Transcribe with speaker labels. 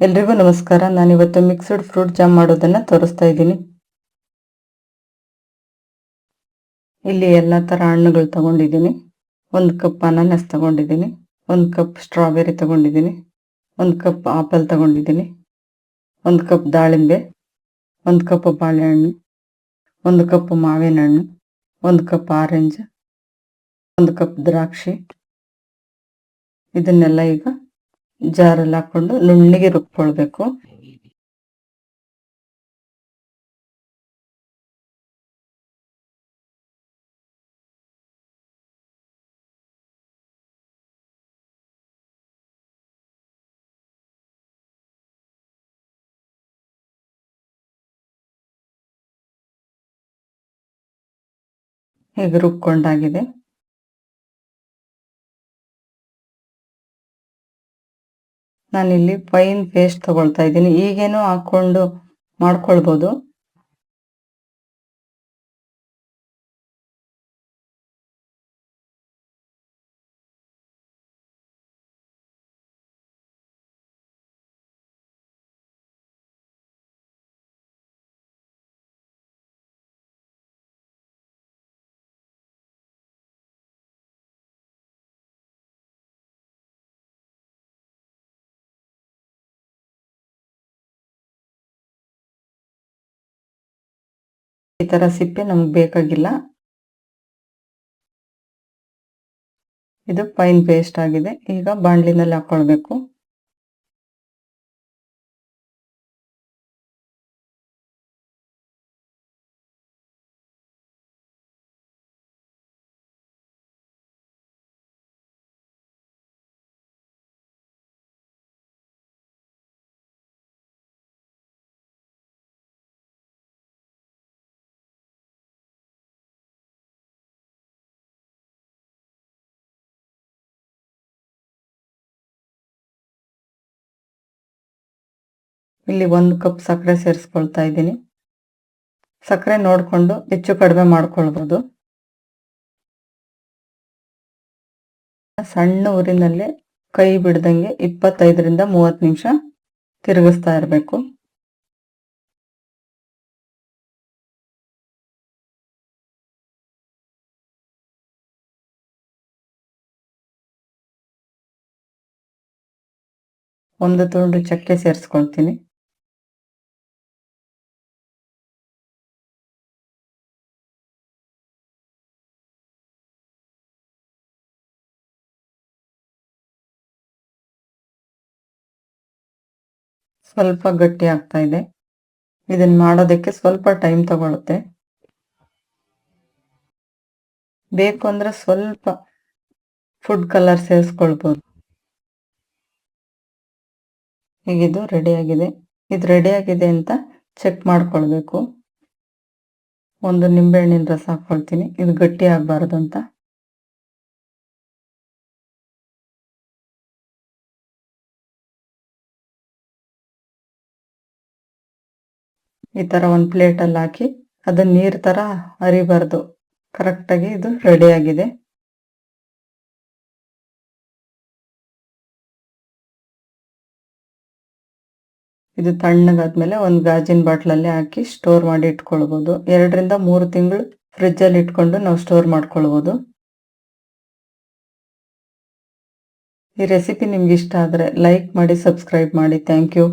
Speaker 1: ಎಲ್ರಿಗೂ ನಮಸ್ಕಾರ. ನಾನಿವತ್ತು ಮಿಕ್ಸ್ಡ್ ಫ್ರೂಟ್ ಜಾಮ್ ಮಾಡೋದನ್ನ ತೋರಿಸ್ತಾ ಇದ್ದೀನಿ. ಇಲ್ಲಿ ಎಲ್ಲ ತರ ಹಣ್ಣುಗಳು ತಗೊಂಡಿದ್ದೀನಿ. 1 ಕಪ್ ಅನಾನಸ್ ತಗೊಂಡಿದ್ದೀನಿ, 1 ಕಪ್ ಸ್ಟ್ರಾಬೆರಿ ತಗೊಂಡಿದ್ದೀನಿ, 1 ಕಪ್ ಆಪಲ್ ತಗೊಂಡಿದ್ದೀನಿ, 1 ಕಪ್ ದಾಳಿಂಬೆ, 1 ಕಪ್ ಬಾಳೆಹಣ್ಣು, 1 ಕಪ್ ಮಾವಿನ ಹಣ್ಣು, 1 ಕಪ್ ಆರೆಂಜ್, 1 ಕಪ್ ದ್ರಾಕ್ಷಿ. ಇದನ್ನೆಲ್ಲ ಈಗ ಜಾರಲ್ಲಿ ಹಾಕೊಂಡು ನುಣ್ಣಗೆ ರುಬ್ಕೊಳ್ಬೇಕು. ಹೀಗೆ ರುಬ್ಕೊಂಡಾಗಿದೆ. ನಾನಿಲ್ಲಿ ಫೈನ್ ಪೇಸ್ಟ್ ತಗೊಳ್ತಾ ಇದ್ದೀನಿ. ಈಗೇನು ಹಾಕೊಂಡು ಮಾಡ್ಕೊಳ್ಬೋದು. ಈ ತರ ಸಿಪ್ಪೆ ನಮ್ಗೆ ಬೇಕಾಗಿಲ್ಲ. ಇದು ಫೈನ್ ಪೇಸ್ಟ್ ಆಗಿದೆ. ಈಗ ಬಾಣಲಿನಲ್ಲಿ ಹಾಕೊಳ್ಬೇಕು. ಇಲ್ಲಿ 1 ಕಪ್ ಸಕ್ಕರೆ ಸೇರಿಸ್ಕೊಳ್ತಾ ಇದ್ದೀನಿ. ಸಕ್ಕರೆ ನೋಡಿಕೊಂಡು ಹೆಚ್ಚು ಕಡಿಮೆ ಮಾಡ್ಕೊಳ್ಬೋದು. ಸಣ್ಣ ಊರಿನಲ್ಲಿ ಕೈ ಬಿಡ್ದಂಗೆ 25 ರಿಂದ 30 ನಿಮಿಷ ತಿರುಗಿಸ್ತಾ ಇರಬೇಕು. ಒಂದು ತುಂಡು ಚಕ್ಕೆ ಸೇರಿಸ್ಕೊಳ್ತೀನಿ. ಸ್ವಲ್ಪ ಗಟ್ಟಿ ಆಗ್ತಾ ಇದೆ. ಇದನ್ನ ಮಾಡೋದಕ್ಕೆ ಸ್ವಲ್ಪ ಟೈಮ್ ತಗೊಳುತ್ತೆ. ಬೇಕು ಅಂದ್ರೆ ಸ್ವಲ್ಪ ಫುಡ್ ಕಲರ್ ಸೇರಿಸ್ಕೊಳ್ಬೋದು. ಈಗ ಇದು ರೆಡಿ ಆಗಿದೆ. ಇದು ರೆಡಿ ಆಗಿದೆ ಅಂತ ಚೆಕ್ ಮಾಡ್ಕೊಳ್ಬೇಕು. ಒಂದು ನಿಂಬೆಹಣ್ಣಿನ ರಸ ಹಾಕೊಳ್ತೀನಿ, ಇದು ಗಟ್ಟಿ ಆಗಬಾರ್ದು ಅಂತ. ಈ ತರ ಒಂದು ಪ್ಲೇಟಲ್ಲಿ ಹಾಕಿ ಅದನ್ನ ನೀರ್ ತರ ಹರಿಬಾರ್ದು. ಕರೆಕ್ಟಾಗಿ ಇದು ರೆಡಿ ಆಗಿದೆ. ಇದು ತಣ್ಣಗಾದ್ಮೇಲೆ ಒಂದು ಗಾಜಿನ ಬಾಟ್ಲಲ್ಲಿ ಹಾಕಿ ಸ್ಟೋರ್ ಮಾಡಿ ಇಟ್ಕೊಳ್ಬೋದು. 2 ರಿಂದ 3 ತಿಂಗಳು ಫ್ರಿಜ್ ಅಲ್ಲಿ ಇಟ್ಕೊಂಡು ನಾವು ಸ್ಟೋರ್ ಮಾಡ್ಕೊಳ್ಬೋದು. ಈ ರೆಸಿಪಿ ನಿಮ್ಗೆ ಇಷ್ಟ ಆದ್ರೆ ಲೈಕ್ ಮಾಡಿ, ಸಬ್ಸ್ಕ್ರೈಬ್ ಮಾಡಿ. Thank you.